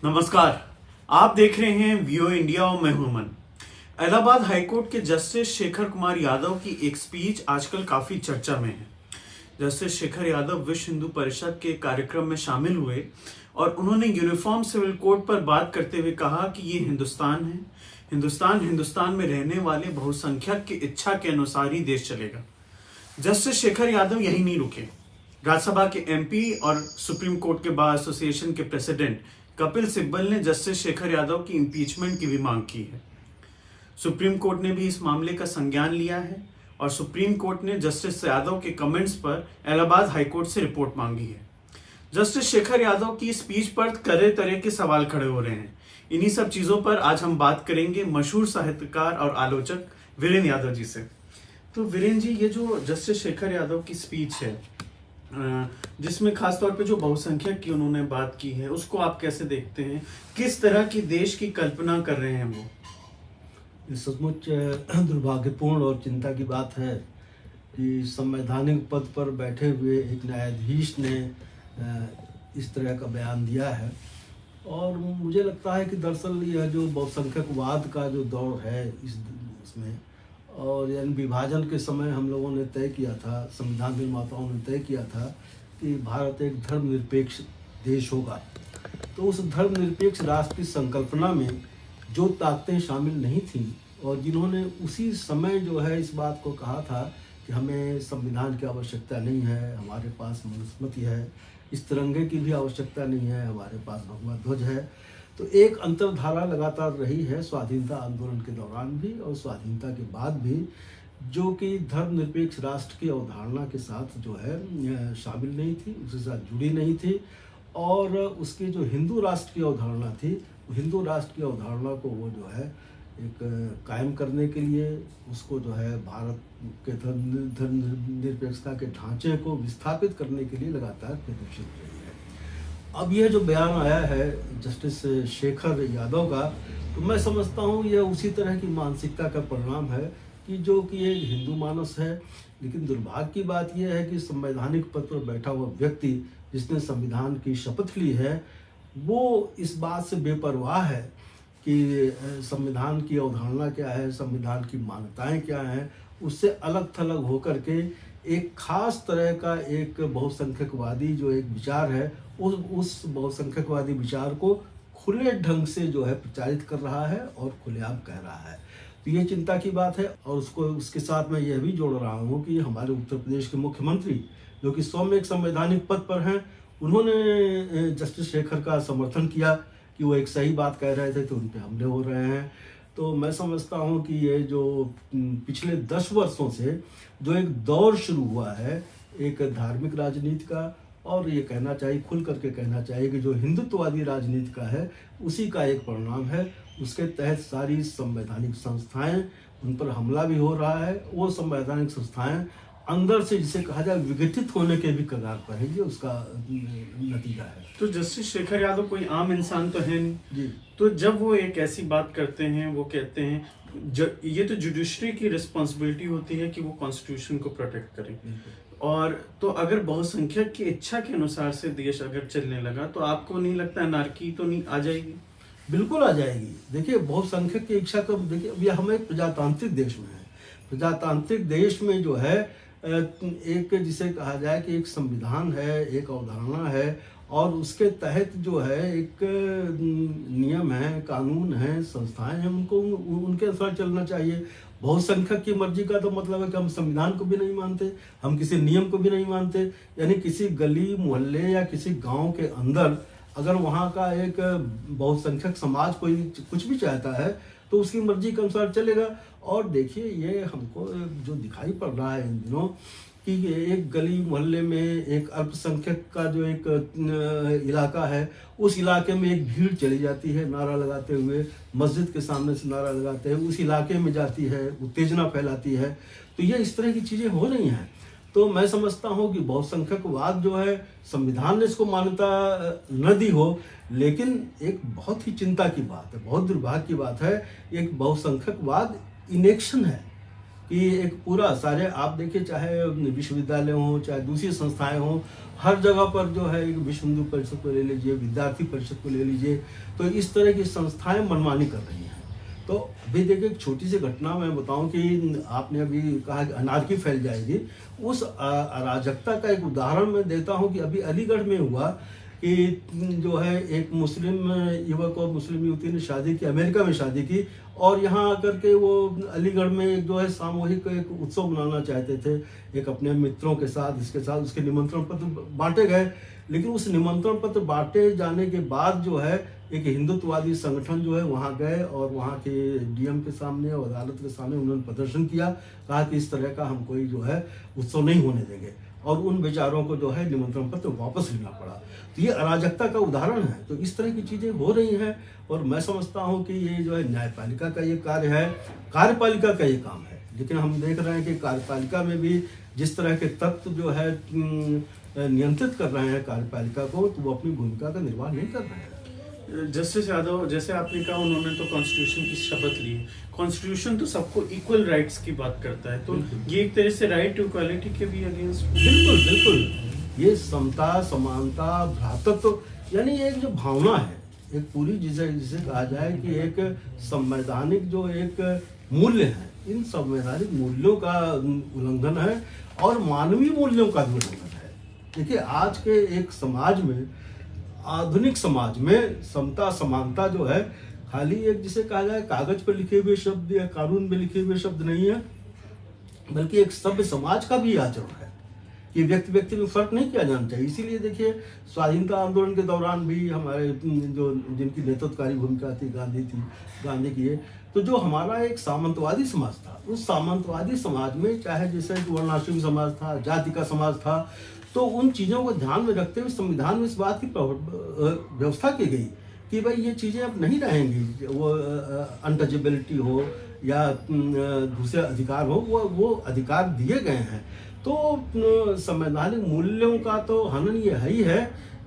नमस्कार। आप देख रहे हैं व्यू इंडिया और मैं हूं अमन। इलाहाबाद हाईकोर्ट के जस्टिस शेखर कुमार यादव की एक स्पीच आजकल काफी चर्चा में है। जस्टिस शेखर यादव विश्व हिंदू परिषद के कार्यक्रम में शामिल हुए और उन्होंने यूनिफॉर्म सिविल कोड पर बात करते हुए कहा कि ये हिंदुस्तान है। हिंदुस्तान में रहने वाले बहुसंख्यक की इच्छा के अनुसार ही देश चलेगा। जस्टिस शेखर यादव यही नहीं रुके। राज्यसभा के एमपी और सुप्रीम कोर्ट के बार एसोसिएशन के प्रेसिडेंट कपिल सिब्बल ने जस्टिस शेखर यादव की इंपीचमेंट की भी मांग की है। सुप्रीम कोर्ट ने भी इस मामले का संज्ञान लिया है और सुप्रीम कोर्ट ने जस्टिस यादव के कमेंट्स पर इलाहाबाद हाईकोर्ट से रिपोर्ट मांगी है। जस्टिस शेखर यादव की स्पीच पर तरह के सवाल खड़े हो रहे हैं। इन्हीं सब चीजों पर आज हम बात करेंगे मशहूर साहित्यकार और आलोचक वीरेंद्र यादव जी से। तो वीरेंद्र जी, ये जो जस्टिस शेखर यादव की स्पीच है जिसमें खासतौर पे जो बहुसंख्यक की उन्होंने बात की है, उसको आप कैसे देखते हैं? किस तरह की देश की कल्पना कर रहे हैं वो? ये सचमुच दुर्भाग्यपूर्ण और चिंता की बात है कि संवैधानिक पद पर बैठे हुए एक न्यायाधीश ने इस तरह का बयान दिया है। और मुझे लगता है कि दरअसल यह जो बहुसंख्यकवाद का जो दौर है इसमें, और यानी विभाजन के समय हम लोगों ने तय किया था, संविधान निर्माताओं ने तय किया था कि भारत एक धर्मनिरपेक्ष देश होगा। तो उस धर्मनिरपेक्ष राष्ट्र की संकल्पना में जो ताकतें शामिल नहीं थीं और जिन्होंने उसी समय जो है इस बात को कहा था कि हमें संविधान की आवश्यकता नहीं है, हमारे पास मनुस्मृति है, इस तिरंगे की भी आवश्यकता नहीं है, हमारे पास भगवा ध्वज है। तो एक अंतर्धारा लगातार रही है स्वाधीनता आंदोलन के दौरान भी और स्वाधीनता के बाद भी, जो कि धर्मनिरपेक्ष राष्ट्र की अवधारणा के साथ जो है शामिल नहीं थी, उसके साथ जुड़ी नहीं थी। और उसकी जो हिंदू राष्ट्र की अवधारणा थी, हिंदू राष्ट्र की अवधारणा को वो जो है एक कायम करने के लिए, उसको जो है भारत के धर्मनिरपेक्षता के ढांचे को विस्थापित करने के लिए लगातार प्रदर्शित रही है। अब यह जो बयान आया है जस्टिस शेखर यादव का, तो मैं समझता हूँ यह उसी तरह की मानसिकता का परिणाम है कि जो कि एक हिंदू मानस है। लेकिन दुर्भाग्य की बात यह है कि संवैधानिक पद पर बैठा हुआ व्यक्ति जिसने संविधान की शपथ ली है, वो इस बात से बेपरवाह है कि संविधान की अवधारणा क्या है, संविधान की मान्यताएं क्या हैं, उससे अलग थलग होकर के एक खास तरह का एक बहुसंख्यकवादी जो एक विचार है, उस बहुसंख्यकवादी विचार को खुले ढंग से जो है प्रचारित कर रहा है और खुलेआम कह रहा है। तो ये चिंता की बात है। और उसके साथ मैं यह भी जोड़ रहा हूँ कि हमारे उत्तर प्रदेश के मुख्यमंत्री जो कि सौम्य एक संवैधानिक पद पर हैं, उन्होंने जस्टिस शेखर का समर्थन किया कि वो एक सही बात कह रहे थे, तो उन पर हमले हो रहे हैं। तो मैं समझता हूँ कि ये जो पिछले 10 वर्षों से जो एक दौर शुरू हुआ है एक धार्मिक राजनीति का, और ये कहना चाहिए, खुल करके कहना चाहिए कि जो हिंदुत्ववादी राजनीति का है, उसी का एक परिणाम है। उसके तहत सारी संवैधानिक संस्थाएं, उन पर हमला भी हो रहा है। वो संवैधानिक संस्थाएं अंदर से, जिसे कहा जाए, विघटित होने के भी कगार पर है। ये उसका नतीजा है। तो जस्टिस शेखर यादव कोई आम इंसान तो है नहीं जी। तो जब वो एक ऐसी बात करते हैं, वो कहते हैं ये तो जुडिशरी की रिस्पॉन्सिबिलिटी होती है कि वो कॉन्स्टिट्यूशन को प्रोटेक्ट करें। और तो अगर बहुसंख्यक की इच्छा के अनुसार से देश अगर चलने लगा, तो आपको नहीं लगता अनार्की तो नहीं आ जाएगी? बिल्कुल आ जाएगी। देखिए, बहुसंख्यक की इच्छा का, देखिए अभी हम एक प्रजातांत्रिक देश में हैं। प्रजातांत्रिक देश में जो है एक, जिसे कहा जाए कि एक संविधान है, एक अवधारणा है, और उसके तहत जो है एक नियम है, कानून है, संस्थाएं हैं, उनको उनके अनुसार चलना चाहिए। बहुसंख्यक की मर्जी का तो मतलब है कि हम संविधान को भी नहीं मानते, हम किसी नियम को भी नहीं मानते। यानी किसी गली मोहल्ले या किसी गांव के अंदर अगर वहाँ का एक बहुसंख्यक समाज कोई कुछ भी चाहता है, तो उसकी मर्जी के अनुसार चलेगा। और देखिए, ये हमको जो दिखाई पड़ रहा है इन दिनों कि एक गली मोहल्ले में एक अल्पसंख्यक का जो एक इलाका है, उस इलाके में एक भीड़ चली जाती है नारा लगाते हुए, मस्जिद के सामने से नारा लगाते हैं, उस इलाके में जाती है, उत्तेजना फैलाती है। तो ये इस तरह की चीज़ें हो रही हैं। तो मैं समझता हूँ कि बहुसंख्यकवाद जो है, संविधान ने इसको मान्यता न दी हो, लेकिन एक बहुत ही चिंता की बात है, बहुत दुर्भाग्य की बात है, एक बहुसंख्यकवाद इनेक्शन है। कि एक पूरा सारे आप देखिए, चाहे विश्वविद्यालय हों चाहे दूसरी संस्थाएं हों, हर जगह पर जो है एक विश्व हिंदू परिषद को ले लीजिए, विद्यार्थी परिषद को ले लीजिए, तो इस तरह की संस्थाएं मनमानी कर रही हैं। तो अभी देखिए, एक छोटी सी घटना मैं बताऊं कि आपने अभी कहा कि अनारकी फैल जाएगी, उस अराजकता का एक उदाहरण मैं देता हूं कि अभी अलीगढ़ में हुआ कि जो है एक मुस्लिम युवक और मुस्लिम युवती ने शादी की, अमेरिका में शादी की, और यहाँ आकर के वो अलीगढ़ में एक जो है सामूहिक एक उत्सव मनाना चाहते थे, एक अपने मित्रों के साथ, इसके साथ उसके निमंत्रण पत्र बांटे गए। लेकिन उस निमंत्रण पत्र बांटे जाने के बाद जो है एक हिंदुत्ववादी संगठन जो है वहाँ गए और वहाँ के डीएम के सामने और अदालत के सामने उन्होंने प्रदर्शन किया, कहा कि इस तरह का हम कोई जो है उत्सव नहीं होने देंगे, और उन बेचारों को जो है निमंत्रण पत्र वापस लेना पड़ा। तो ये अराजकता का उदाहरण है। तो इस तरह की चीज़ें हो रही हैं, और मैं समझता हूँ कि ये जो है न्यायपालिका का ये कार्य है, कार्यपालिका का ये काम है। लेकिन हम देख रहे हैं कि कार्यपालिका में भी जिस तरह के तत्व जो है नियंत्रित कर रहे हैं कार्यपालिका को, तो वो अपनी भूमिका का निर्वाह नहीं कर रहे हैं। जस्टिस यादव, जैसे आपने कहा उन्होंने तो कॉन्स्टिट्यूशन की शपथ ली। कॉन्स्टिट्यूशन तो सबको इक्वल राइट्स की बात करता है, तो ये एक तरह से राइट टू इक्वालिटी के भी अगेंस्ट। बिल्कुल बिल्कुल, ये समता, समानता, भ्रातृत्व, यानी एक जो भावना है, एक पूरी जिसे जिसे कहा जाए कि एक संवैधानिक जो एक मूल्य है, इन संवैधानिक मूल्यों का उल्लंघन है और मानवीय मूल्यों का भी उल्लंघन है। देखिए, आज के एक समाज में, आधुनिक समाज में समता समानता जो है खाली एक जिसे कहा जाए कागज पर लिखे हुए शब्द या कानून में लिखे हुए शब्द नहीं है, बल्कि एक सभ्य समाज का भी आचरण है कि व्यक्ति व्यक्ति में फर्क नहीं किया जाना चाहिए। इसीलिए देखिए, स्वाधीनता आंदोलन के दौरान भी हमारे जो जिनकी नेतृत्वकारी भूमिका थी गांधी की है, तो जो हमारा एक सामंतवादी समाज था, उस सामंतवादी समाज में चाहे जैसे वर्णाश्रमी समाज था, जाति का समाज था, तो उन चीज़ों को ध्यान में रखते हुए संविधान में इस बात की व्यवस्था की गई कि भाई ये चीज़ें अब नहीं रहेंगी, वो अनटचेबिलिटी हो या दूसरे अधिकार हो, वो अधिकार दिए गए हैं। तो संवैधानिक मूल्यों का तो हनन ये है ही है,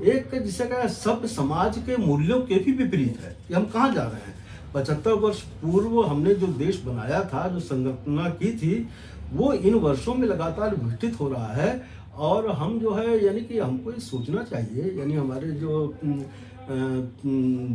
एक जिसे कहा सभ्य समाज के मूल्यों के भी विपरीत है कि हम कहाँ जा रहे हैं। 75 वर्ष पूर्व हमने जो देश बनाया था, जो संकल्पना की थी, वो इन वर्षों में लगातार विघटित हो रहा है। और हम जो है यानी कि हमको ये सोचना चाहिए, यानी हमारे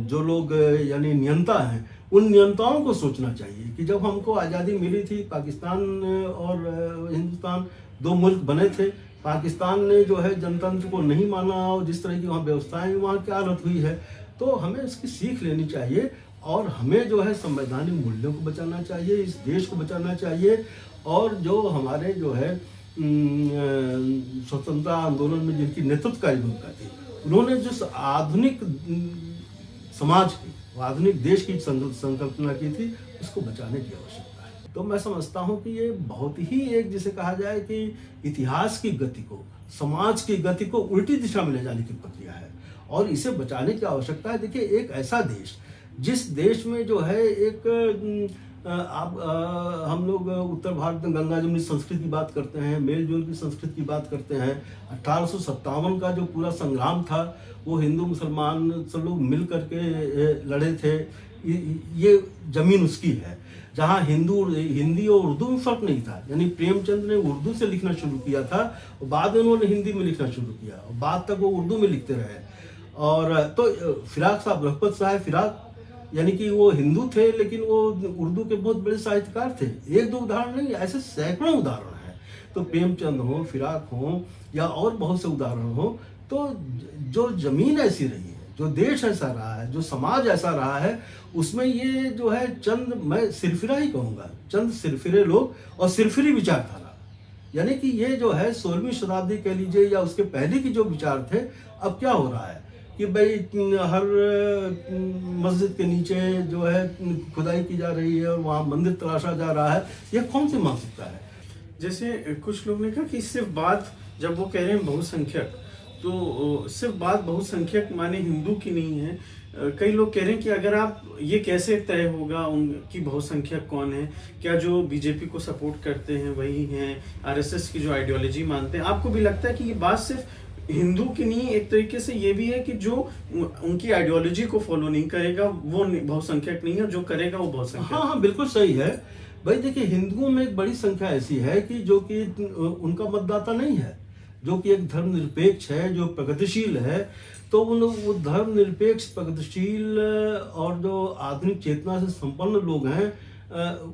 जो लोग यानी नियंता हैं, उन नियंताओं को सोचना चाहिए कि जब हमको आज़ादी मिली थी, पाकिस्तान और हिंदुस्तान दो मुल्क बने थे, पाकिस्तान ने जो है जनतंत्र को नहीं माना और जिस तरह की वहाँ व्यवस्थाएं, वहाँ क्या हालत हुई है, तो हमें इसकी सीख लेनी चाहिए और हमें जो है संवैधानिक मूल्यों को बचाना चाहिए, इस देश को बचाना चाहिए। और जो हमारे जो है स्वतंत्रता आंदोलन में जिनकी नेतृत्वकारी भूमिका थी, उन्होंने जो आधुनिक समाज की, आधुनिक देश की संकल्पना की थी, उसको बचाने की आवश्यकता है। तो मैं समझता हूँ कि ये बहुत ही एक जिसे कहा जाए कि इतिहास की गति को, समाज की गति को उल्टी दिशा में ले जाने की प्रक्रिया है और इसे बचाने की आवश्यकता है। देखिए, एक ऐसा देश, जिस देश में जो है एक हम लोग उत्तर भारत में गंगा जमुनी संस्कृति की बात करते हैं, मेल जोल की संस्कृति की बात करते हैं। 1857 का जो पूरा संग्राम था, वो हिंदू मुसलमान सब लोग मिल करके लड़े थे। ये जमीन उसकी है जहाँ हिंदी और उर्दू में फर्क नहीं था। यानी प्रेमचंद ने उर्दू से लिखना शुरू किया था और बाद में उन्होंने हिंदी में लिखना शुरू किया और बाद तक वो उर्दू में लिखते रहे। और तो फिराक साहब, रघुपत साहब फिराक, यानी कि वो हिंदू थे लेकिन वो उर्दू के बहुत बड़े साहित्यकार थे। एक दो उदाहरण नहीं, ऐसे सैकड़ों उदाहरण हैं। तो प्रेमचंद हो, फिराक हो या और बहुत से उदाहरण हो। तो जो जमीन ऐसी रही है, जो देश ऐसा रहा है, जो समाज ऐसा रहा है, उसमें ये जो है चंद, मैं सिरफिरा ही कहूँगा, चंद सिरफिरे लोग और सिरफिरी विचारधारा, यानी कि ये जो है 16वीं शताब्दी कह लीजिए या उसके पहले की जो विचार थे, अब क्या हो रहा है कि भाई हर मस्जिद के नीचे जो है खुदाई की जा रही है और वहाँ मंदिर तराशा जा रहा है। यह कौन सी मानसिकता है? जैसे कुछ लोग ने कहा कि सिर्फ बात, जब वो कह रहे हैं बहुसंख्यक, तो सिर्फ बात बहुसंख्यक माने हिंदू की नहीं है। कई लोग कह रहे हैं कि अगर आप ये कैसे तय होगा उनकी बहुसंख्यक कौन है? क्या जो बीजेपी को सपोर्ट करते हैं वही हैं, आरएसएस की जो आइडियोलॉजी मानते हैं? आपको भी लगता है कि ये बात सिर्फ हिंदू की नहीं, एक तरीके से ये भी है कि जो उनकी आइडियोलॉजी को फॉलो नहीं करेगा वो बहुसंख्यक नहीं है, जो करेगा वो बहुसंख्यक? हाँ, बिल्कुल सही है। भाई देखिए, हिंदुओं में एक बड़ी संख्या ऐसी है कि जो कि उनका मतदाता नहीं है, जो कि एक धर्मनिरपेक्ष है, जो प्रगतिशील है। तो वो धर्मनिरपेक्ष, प्रगतिशील और जो आधुनिक चेतना से संपन्न लोग हैं,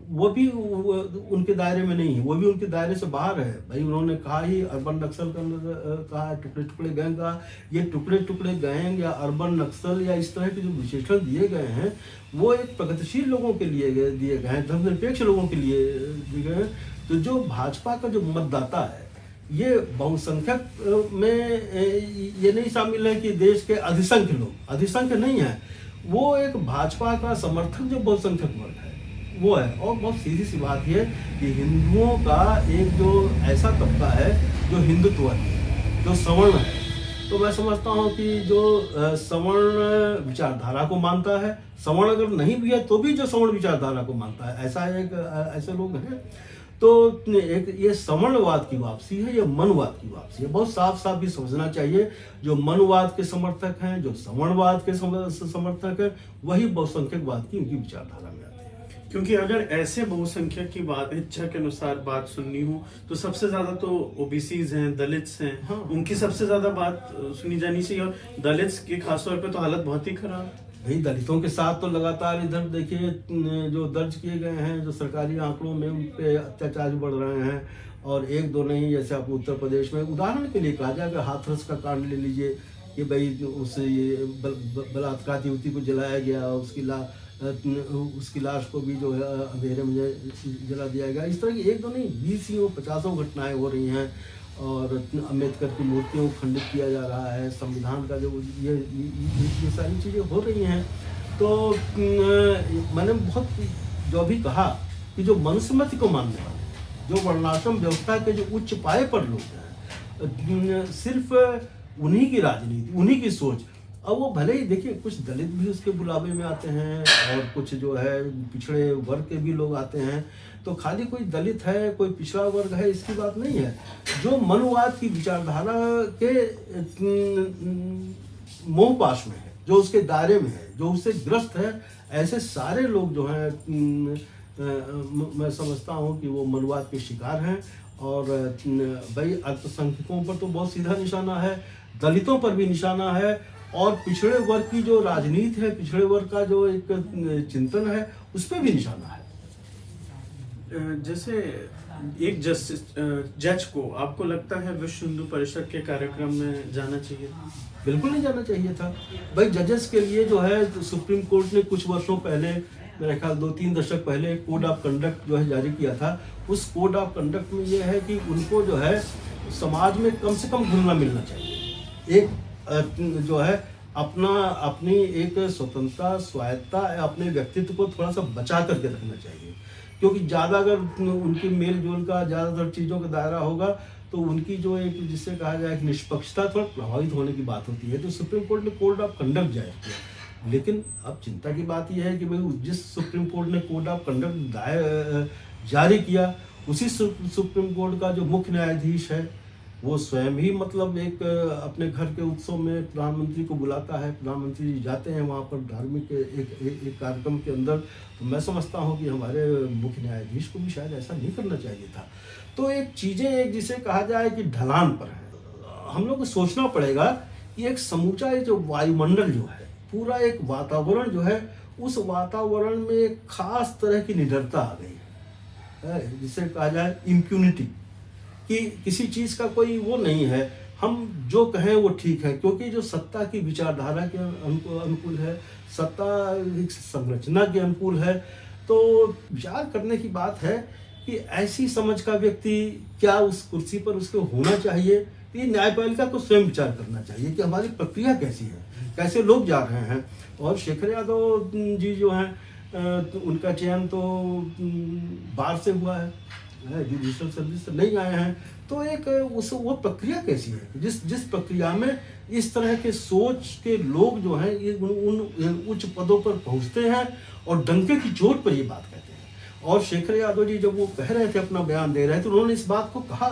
वो भी उनके दायरे में नहीं है, वो भी उनके दायरे से बाहर है। भाई उन्होंने कहा ही अर्बन नक्सल का कहा है, टुकड़े टुकड़े गैंग का। ये टुकड़े टुकड़े गैंग या अर्बन नक्सल या इस तरह के जो विशेषण दिए गए हैं, वो एक प्रगतिशील लोगों के लिए दिए गए हैं, धर्मनिरपेक्ष लोगों के लिए दिए गए हैं। तो जो भाजपा का जो मतदाता है, ये बहुसंख्यक में ये नहीं शामिल है कि देश के अधिसंख्य लोग, अधिसंख्य नहीं है, वो एक भाजपा का समर्थक जो बहुसंख्यक वर्ग है वो है। और बहुत सीधी सी बात ये कि हिंदुओं का एक जो ऐसा तबका है जो हिंदुत्ववादी है, जो सवर्ण है। तो मैं समझता हूँ कि जो सवर्ण विचारधारा को मानता है, सवर्ण अगर नहीं भी है तो भी जो सवर्ण विचारधारा को मानता है, ऐसे लोग हैं। तो एक ये सवर्णवाद की वापसी है, ये मनवाद की वापसी है। बहुत साफ साफ भी समझना चाहिए, जो मनवाद के समर्थक हैं, जो सवर्णवाद के समर्थक हैं, वही बहुसंख्यकवाद की उनकी विचारधारा में आते हैं। क्योंकि अगर ऐसे बहुसंख्यक की बात, इच्छा के अनुसार बात सुननी हो, तो सबसे ज्यादा तो ओबीसीज हैं, दलित्स हैं, हाँ। उनकी सबसे ज्यादा बात सुनी जानी चाहिए। और दलित्स की खासतौर पे तो हालत बहुत ही खराब है। भाई दलितों के साथ तो लगातार इधर देखिए जो दर्ज किए गए हैं, जो सरकारी आंकड़ों में उन पे अत्याचार बढ़ रहे हैं। और एक दो नहीं, जैसे आप उत्तर प्रदेश में उदाहरण के लिए कहा जाए, अगर हाथरस का कांड ले लीजिए कि भाई उस बलात्कार युवती को जलाया गया, उसकी लाश को भी जो है अंधेरे में जला दिया गया। इस तरह की एक दो नहीं, 20-50 घटनाएं हो रही हैं। और अम्बेडकर की मूर्तियों को खंडित किया जा रहा है, संविधान का जो ये सारी चीज़ें हो रही हैं। तो मैंने बहुत जो भी कहा कि जो मनुस्मृति को मानने वाले, जो वर्णाश्रम व्यवस्था के जो उच्च पाए पर लोग हैं, सिर्फ उन्हीं की राजनीति, उन्हीं की सोच। अब वो भले ही देखिए कुछ दलित भी उसके बुलावे में आते हैं और कुछ जो है पिछड़े वर्ग के भी लोग आते हैं। तो खाली कोई दलित है, कोई पिछड़ा वर्ग है, इसकी बात नहीं है। जो मनुवाद की विचारधारा के मोह पाश में है, जो उसके दायरे में है, जो उससे ग्रस्त है, ऐसे सारे लोग जो हैं, मैं समझता हूँ कि वो मनुवाद के शिकार हैं। और भाई अल्पसंख्यकों पर तो बहुत सीधा निशाना है, दलितों पर भी निशाना है, और पिछड़े वर्ग की जो राजनीति है, पिछड़े वर्ग का जो एक चिंतन है, उस पर भी निशाना है। जैसे एक जज को आपको लगता है विश्व हिंदू परिषद के कार्यक्रम में जाना चाहिए? बिल्कुल नहीं जाना चाहिए था। भाई जजेस के लिए जो है सुप्रीम कोर्ट ने कुछ वर्षों पहले, मेरे ख्याल 2-3 दशक पहले, कोड ऑफ कंडक्ट जो है जारी किया था। उस कोड ऑफ कंडक्ट में ये है कि उनको जो है समाज में कम से कम घुलना मिलना चाहिए। एक जो है अपनी एक स्वतंत्रता, स्वायत्ता, अपने व्यक्तित्व को थोड़ा सा बचा करके रखना चाहिए। क्योंकि ज़्यादा अगर उनके मेल जोल का ज़्यादातर चीज़ों का दायरा होगा तो उनकी जो एक, जिससे कहा जाए एक निष्पक्षता, थोड़ा प्रभावित होने की बात होती है। तो सुप्रीम कोर्ट ने कोड ऑफ कंडक्ट जारी किया। लेकिन अब चिंता की बात यह है कि भाई जिस सुप्रीम कोर्ट ने कोड ऑफ कंडक्ट जारी किया, उसी सुप्रीम कोर्ट का जो मुख्य न्यायाधीश है, वो स्वयं ही मतलब एक अपने घर के उत्सव में प्रधानमंत्री को बुलाता है। प्रधानमंत्री जाते हैं वहाँ पर धार्मिक एक कार्यक्रम के अंदर। तो मैं समझता हूँ कि हमारे मुख्य न्यायाधीश को भी शायद ऐसा नहीं करना चाहिए था। तो एक चीज़ें, एक जिसे कहा जाए कि ढलान पर है, हम लोग को सोचना पड़ेगा कि एक समूचा जो वायुमंडल जो है, पूरा एक वातावरण जो है, उस वातावरण में एक खास तरह की निडरता आ गई है, जिसे कहा जाए इम्प्यूनिटी, कि किसी चीज़ का कोई वो नहीं है, हम जो कहें वो ठीक है। क्योंकि जो सत्ता की विचारधारा के अनुकूल है, सत्ता संरचना के अनुकूल है। तो विचार करने की बात है कि ऐसी समझ का व्यक्ति क्या उस कुर्सी पर उसको होना चाहिए। ये न्यायपालिका को स्वयं विचार करना चाहिए कि हमारी प्रक्रिया कैसी है, कैसे लोग जा रहे हैं। और शेखर यादव जी जो हैं, तो उनका चयन तो बाहर से हुआ है, जुडिशल सर्विस से नहीं आए हैं। तो एक वो प्रक्रिया कैसी है, जिस प्रक्रिया में इस तरह के सोच के लोग जो हैं, ये उन उच्च पदों पर पहुंचते हैं और डंके की चोट पर ये बात कहते हैं। और शेखर यादव जी जब वो कह रहे थे, अपना बयान दे रहे थे, तो उन्होंने इस बात को कहा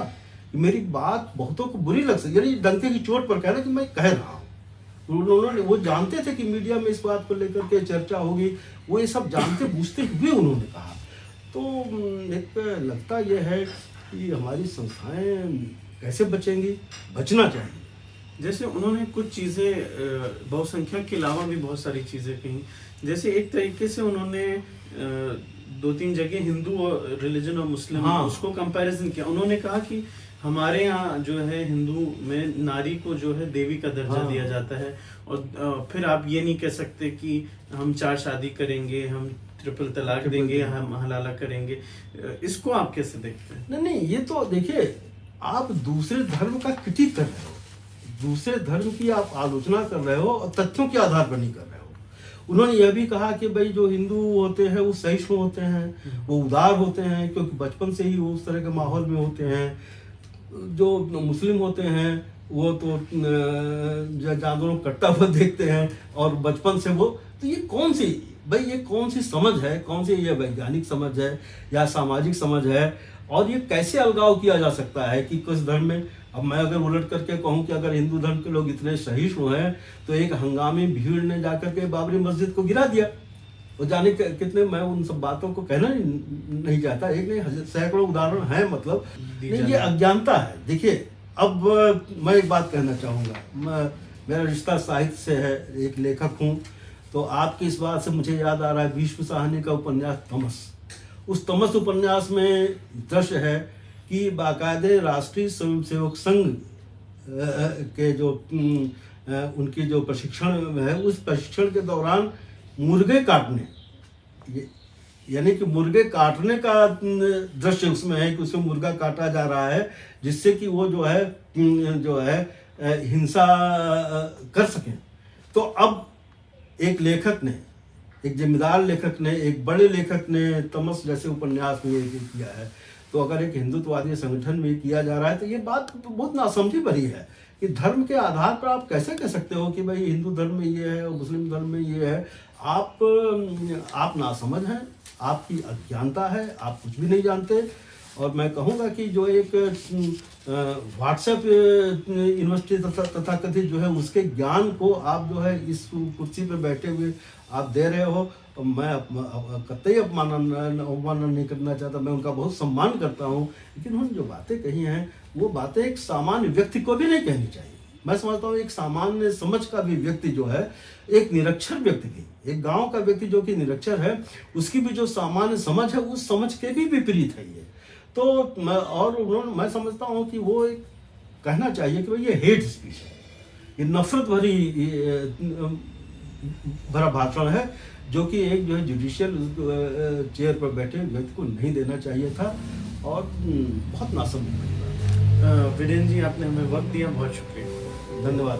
कि मेरी बात बहुतों को बुरी लग सकती है, यानी डंके की चोट पर कह रहे कि मैं कह रहा हूँ। उन्होंने, वो जानते थे कि मीडिया में इस बात को लेकर के चर्चा होगी, वो ये सब जानते बूझते हुए उन्होंने कहा। तो एक लगता यह है कि हमारी संस्थाएं कैसे बचेंगी, बचना चाहिए। जैसे उन्होंने कुछ चीज़ें बहुसंख्यक के अलावा भी बहुत सारी चीज़ें कही। जैसे एक तरीके से उन्होंने 2-3 जगह हिंदू और रिलीजन और मुस्लिम हाँ। उसको कंपैरिजन किया। उन्होंने कहा कि हमारे यहाँ जो है हिंदू में नारी को जो है देवी का दर्जा हाँ। दिया जाता है, और फिर आप ये नहीं कह सकते कि हम 4 शादी करेंगे, हम ट्रिपल तलाक देंगे, हम हलाला करेंगे। इसको आप कैसे देखते हैं? नहीं नहीं, ये तो देखिए, आप दूसरे धर्म का क्रिटिक कर रहे हो, दूसरे धर्म की आप आलोचना कर रहे हो और तथ्यों के आधार पर नहीं कर रहे हो। उन्होंने यह भी कहा कि भाई जो हिंदू होते हैं वो सहिष्णु होते हैं, वो उदार होते हैं, क्योंकि बचपन से ही वो उस तरह के माहौल में होते हैं। जो मुस्लिम होते हैं वो तो जानवरों को कटता हुआ देखते हैं और बचपन से वो, तो ये कौन सी समझ है, कौन सी ये वैज्ञानिक समझ है या सामाजिक समझ है? और ये कैसे अलगाव किया जा सकता है कि किस धर्म में, अब मैं अगर उलट करके कहूँ कि अगर हिंदू धर्म के लोग इतने सहिष्णु हैं तो एक हंगामी भीड़ ने जाकर के बाबरी मस्जिद को गिरा दिया, और जाने कितने, मैं उन सब बातों को कहना नहीं चाहता, एक नहीं सैकड़ों उदाहरण हैं, मतलब नहीं, ये अज्ञानता है। देखिए, अब मैं एक बात कहना चाहूँगा, मेरा रिश्ता साहित्य से है, एक लेखक हूँ, तो आपकी इस बात से मुझे याद आ रहा है भीष्म साहनी का उपन्यास तमस। उस तमस उपन्यास में दृश्य है कि बाकायदे राष्ट्रीय स्वयंसेवक संघ के जो उनकी जो प्रशिक्षण है, उस प्रशिक्षण के दौरान मुर्गे काटने, यानी कि मुर्गे काटने का दृश्य उसमें है कि उसमें मुर्गा काटा जा रहा है जिससे कि वो जो है हिंसा कर सकें। तो अब एक लेखक ने, एक जिम्मेदार लेखक ने, एक बड़े लेखक ने तमस जैसे उपन्यास में ये किया है, तो अगर एक हिंदुत्ववादी संगठन में किया जा रहा है तो ये बात तो बहुत नासमझी भरी है कि धर्म के आधार पर आप कैसे कह सकते हो कि भाई हिंदू धर्म में ये है और मुस्लिम धर्म में ये है। आप नासमझ हैं, आपकी अज्ञानता है, आप कुछ भी नहीं जानते। और मैं कहूँगा कि जो एक व्हाट्सएप यूनिवर्सिटी तथा कथित जो है उसके ज्ञान को आप जो है इस कुर्सी पर बैठे हुए आप दे रहे हो, मैं कतई अवमानना नहीं करना चाहता, मैं उनका बहुत सम्मान करता हूँ, लेकिन उन्होंने जो बातें कही हैं वो बातें एक सामान्य व्यक्ति को भी नहीं कहनी चाहिए। मैं समझता हूँ एक सामान्य समझ का भी व्यक्ति जो है, एक निरक्षर व्यक्ति की, एक गांव का व्यक्ति जो कि निरक्षर है, उसकी भी जो सामान्य समझ है उस समझ के भी विपरीत है ये। तो मैं समझता हूँ कि वो एक कहना चाहिए कि भाई ये हेट स्पीच है, ये नफरत भरा भाषण है, जो कि एक जो है जुडिशियल चेयर पर बैठे व्यक्ति को नहीं देना चाहिए था, और बहुत नासमझ। वीरेंद्र जी, आपने हमें वक्त दिया, बहुत शुक्रिया। धन्यवाद।